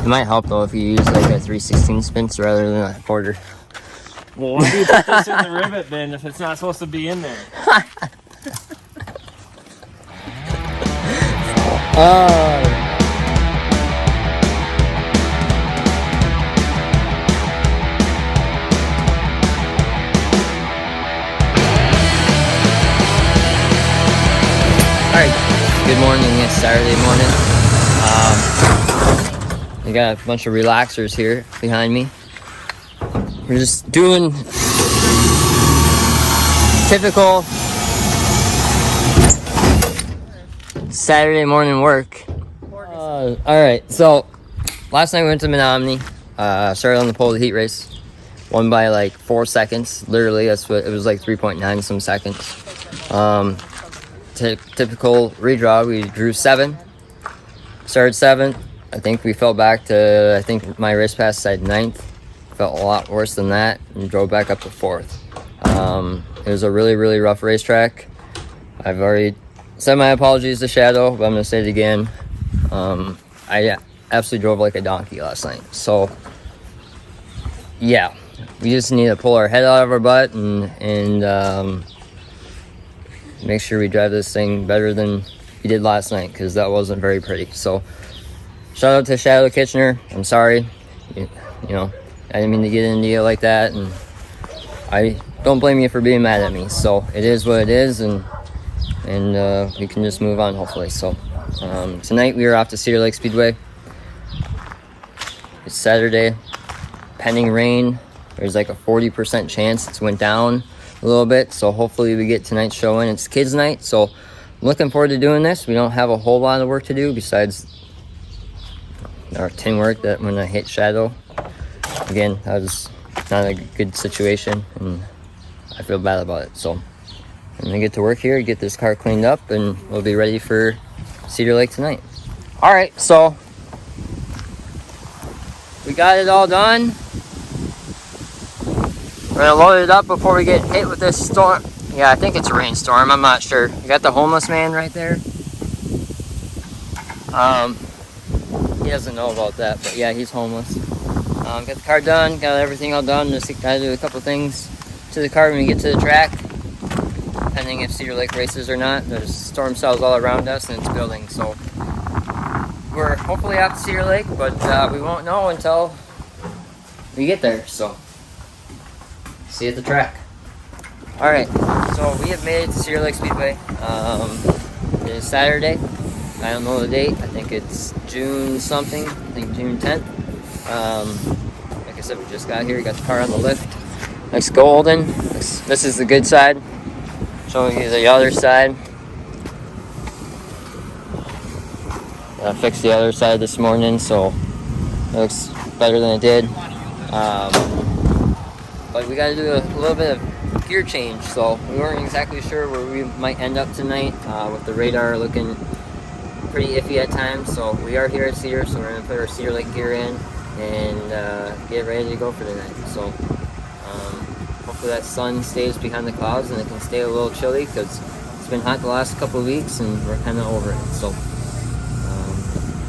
might help though if you use like a 3/16 spins rather than a quarter. Well, why do you put this in the rivet bin if it's not supposed to be in there? Alright, good morning. It's Saturday morning. We got a bunch of relaxers here behind me. We're just doing typical Saturday morning work. Alright, so last night we went to Menominee. Started on the pole of the heat race. Won by like 4 seconds. Literally, that's what it was, like 3.9 some seconds. Typical redraw, we drew 7. Started 7th. I think we fell back to, I think my race pass said 9th. Felt a lot worse than that and drove back up to 4th. It was a really, really rough racetrack. I've already said my apologies to Shadow, but I'm going to say it again. I absolutely drove like a donkey last night. So, yeah, we just need to pull our head out of our butt and make sure we drive this thing better than we did last night, because that wasn't very pretty. So, shout out to Shadow Kitchener. I'm sorry. You know, I didn't mean to get into you like that, and I don't blame you for being mad at me. So it is what it is, and we can just move on hopefully. So tonight we are off to Cedar Lake Speedway. It's Saturday, pending rain. There's like a 40% chance it's went down a little bit, so hopefully we get tonight's show in. It's kids night, so I'm looking forward to doing this. We don't have a whole lot of work to do besides our tin work that when I hit Shadow. Again, that was not a good situation, and I feel bad about it. So I'm gonna get to work here, get this car cleaned up, and we'll be ready for Cedar Lake tonight. All right, so we got it all done. We're gonna load it up before we get hit with this storm. Yeah, I think it's a rainstorm. I'm not sure. We got the homeless man right there. He doesn't know about that, but yeah, he's homeless. Got the car done, got everything all done. Just gotta do a couple things to the car when we get to the track, depending if Cedar Lake races or not. There's storm cells all around us and it's building, so we're hopefully out to Cedar Lake, but we won't know until we get there. So see you at the track. All right, so we have made it to Cedar Lake Speedway. It is Saturday. I don't know the date. I think it's June something. I think June 10th. Like I said, we just got here. We got the car on the lift. Nice golden. This is the good side. Showing you the other side. I fixed the other side this morning, so it looks better than it did. But we got to do a little bit of gear change, so we weren't exactly sure where we might end up tonight with the radar looking pretty iffy at times. So we are here at Cedar, so we're going to put our Cedar Lake gear in and get ready to go for the night. So hopefully that sun stays behind the clouds and it can stay a little chilly, because it's been hot the last couple of weeks and we're kind of over it. So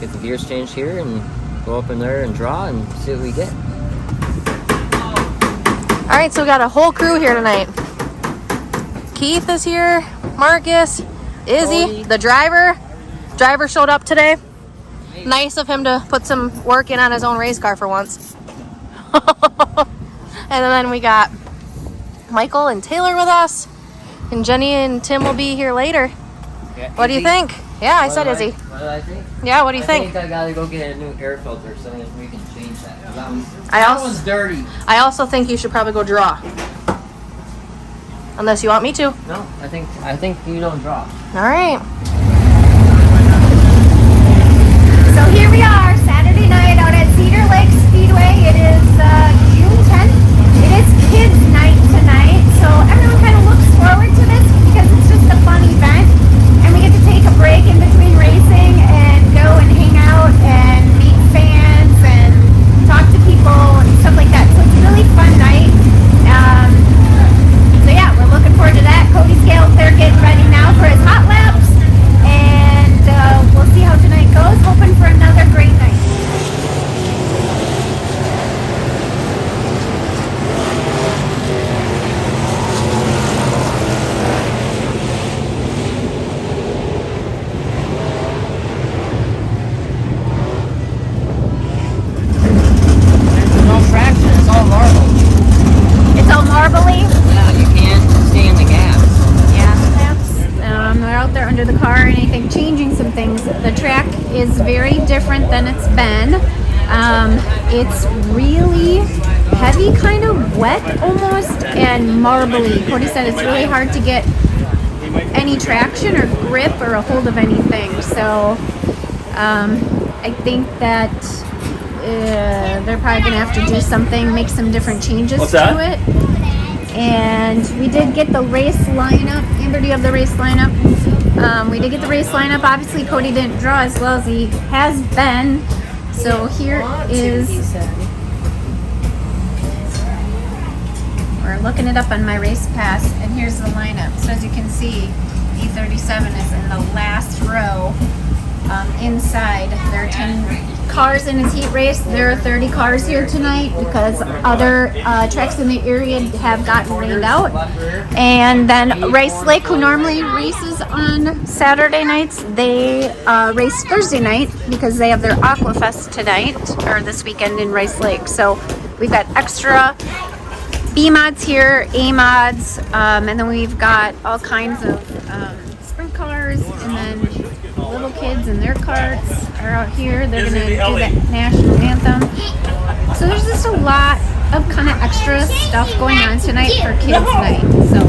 get the gears changed here and go up in there and draw and see what we get. All right, so we got a whole crew here tonight. Keith is here, Marcus, Izzy, Cody. the driver. Driver showed up today. Nice of him to put some work in on his own race car for once. And then we got Michael and Taylor with us. And Jenny and Tim will be here later. Yeah, What do you think? Yeah, I said Izzy. What did I think? Yeah, what do you I think? I gotta go get a new air filter so that we can change that. I That also- one's dirty. I also think you should probably go draw. Unless you want me to. No, I think you don't draw. All right. So here we are, Saturday night out at Cedar Lake Speedway. It is June 10th. It is kids' night tonight, so everyone kind of looks forward to this because it's just a fun event. And we get to take a break in between racing and go and hang out and meet fans and talk to people and stuff like that. So it's a really fun night. So yeah, we're looking forward to that. Cody Scales there getting ready now for his hot laps. track is very different than it's been. It's really heavy, kind of wet almost, and marbly. Cody said it's really hard to get any traction or grip or a hold of anything. So I think that they're probably gonna have to do something, make some different changes to it. And we did get the race lineup. Amber, do you have the race lineup? We did get the race lineup. Obviously, Cody didn't draw as well as he has been. So here is, we're looking it up on my race pass, and here's the lineup. So as you can see, E37 is in the last row inside. There are 10 cars in his heat race. There are 30 cars here tonight because other tracks in the area have gotten rained out. And then Rice Lake, who normally races on Saturday nights, they race Thursday night because they have their Aquafest tonight, or this weekend in Rice Lake. So we've got extra B mods here, A mods, and then we've got all kinds of sprint cars, and then little kids and their carts are out here. They're gonna do that national anthem. So there's just a lot of kind of extra stuff going on tonight for kids night. So.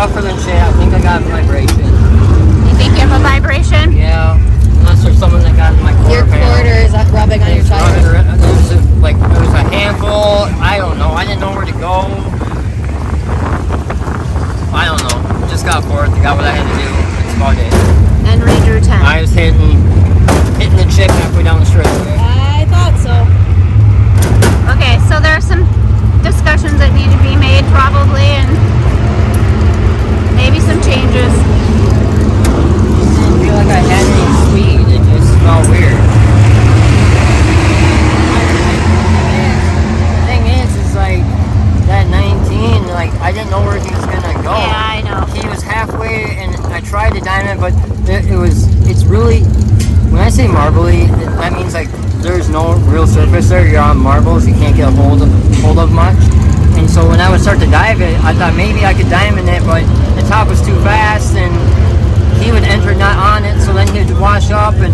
rougher than shit. I think I got a vibration. You think you have a vibration? Yeah. Unless there's someone that got in my quarter Your panel. quarter is rubbing on your tires. There was a handful. I don't know. I didn't know where to go. I don't know. Just got forth. Got what I had to do. That's about it. And redrew 10. I was hitting the chip halfway down the straightaway. I thought so. Okay, so there are some discussions that need to be made probably, and maybe some changes. I didn't feel like I had any speed. It just felt weird. The thing is like that 19, like I didn't know where he was gonna go. Yeah, I know. He was halfway, and I tried to dime it, but it's really, when I say marbly, that means like there's no real surface there. You're on marbles, you can't get a hold of much. And so when I would start to dive it, I thought maybe I could diamond it, but the top was too fast, and he would enter not on it, so then he would wash up. And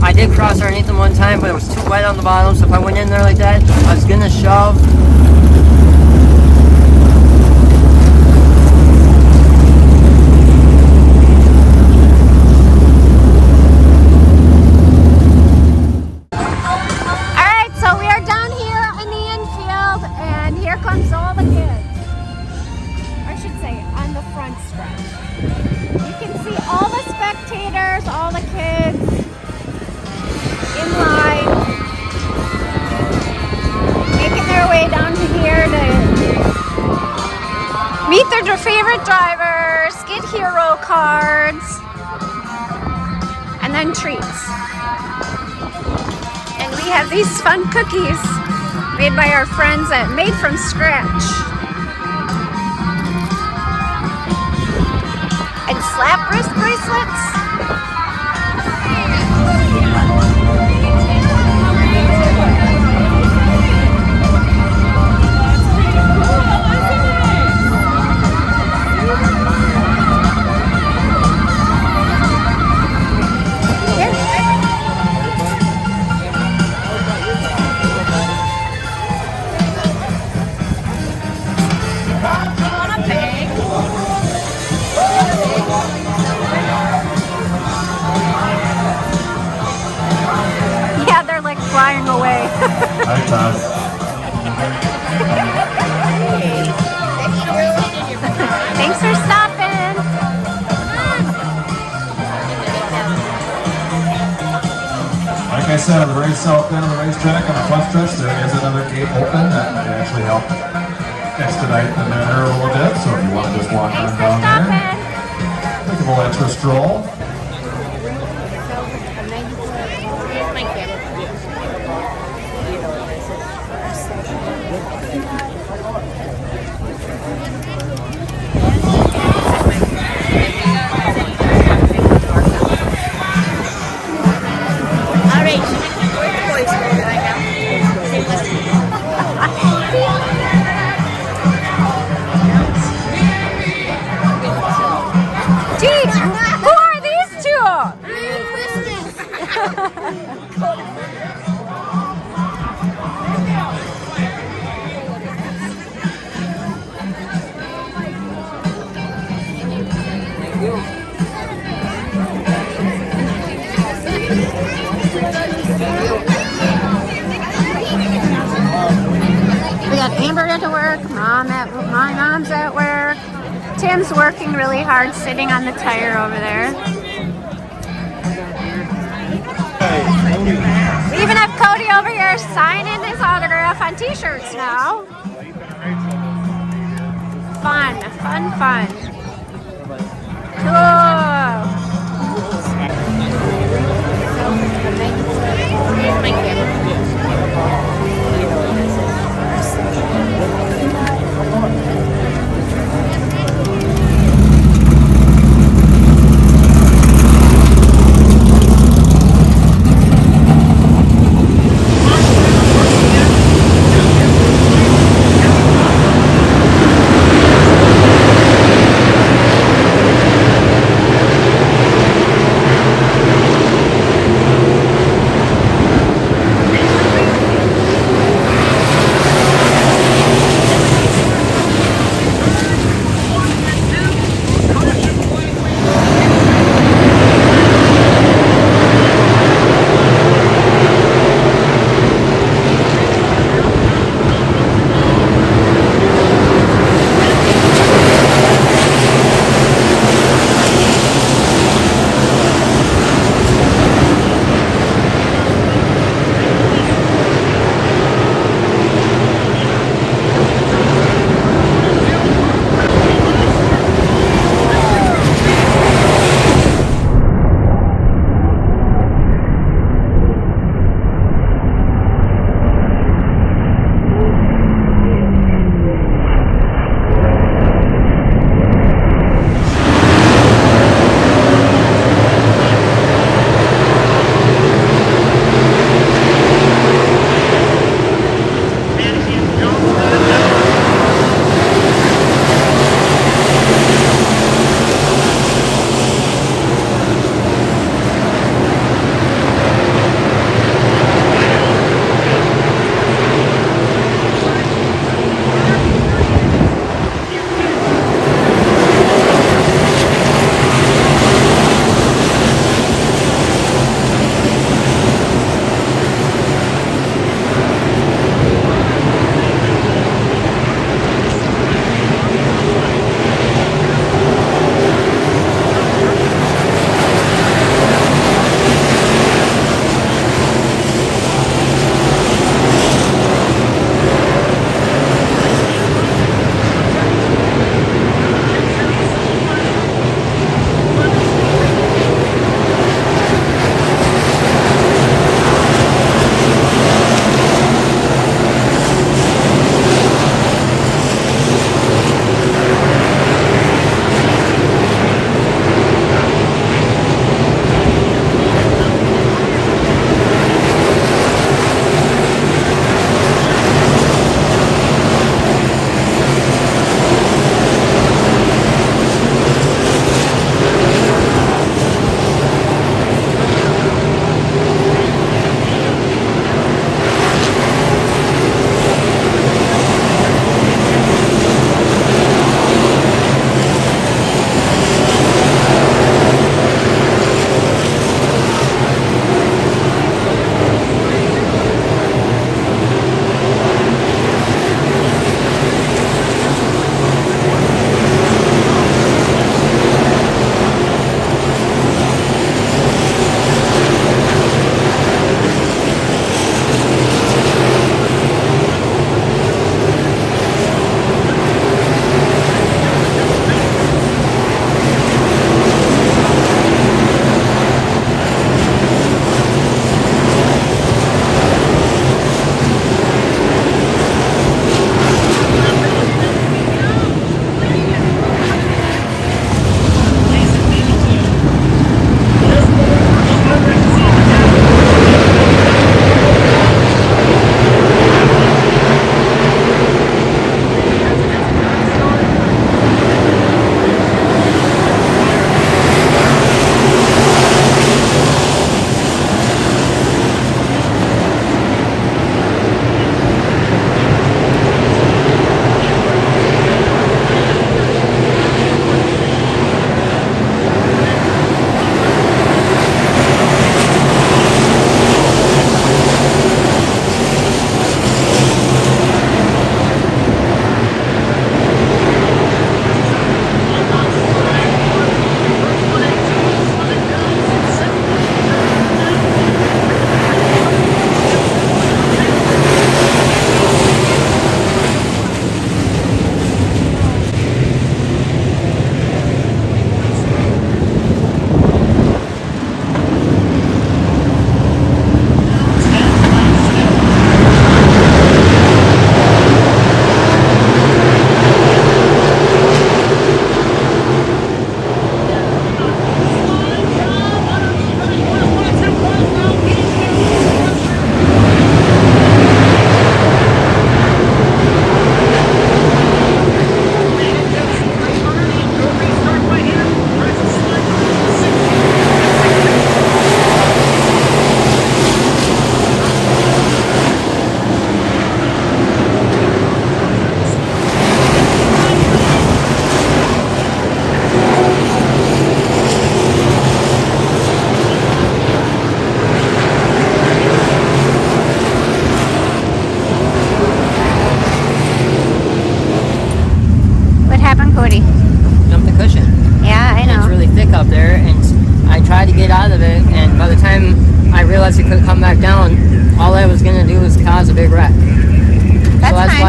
I did cross underneath him one time, but it was too wet on the bottom, so if I went in there like that, I was gonna shove. Meet their favorite drivers, get hero cards, and then treats. And we have these fun cookies made by our friends at Made From Scratch. And slap wrist bracelets. Flying away. Hi, Tom. Thanks for stopping. Like I said, on the very south end of the racetrack, on the front stretch, there is another gate open that might actually help expedite the matter a little bit. So if you want to just walk on down there, take a little extra stroll. My mom's at work. Tim's working really hard sitting on the tire over there. We even have Cody over here signing his autograph on t-shirts now. Fun, fun, fun. Cool.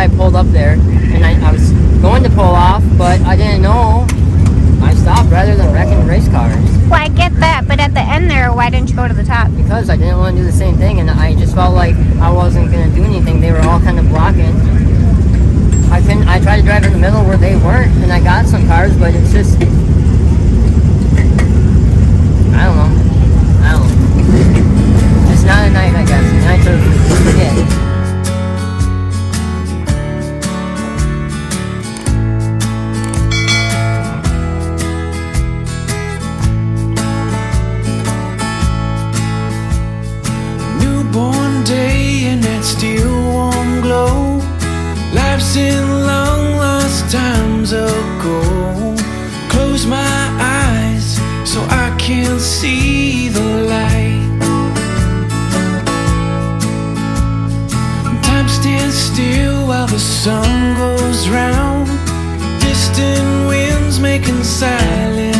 I pulled up there, and I was going to pull off, but I didn't know. I stopped rather than wrecking race cars. Well, I get that, but at the end there, why didn't you go to the top? Because I didn't want to do the same thing, and I just felt like I wasn't going to do anything. They were all kind of blocking. I tried to drive in the middle where they weren't, and I got some cars, but it's just, I don't know. It's not a night, I guess. Nights are forget. Newborn day and that still warm glow. Life's in long lost times ago. Close my eyes so I can see the light. Time stands still while the sun goes round. Distant winds making silence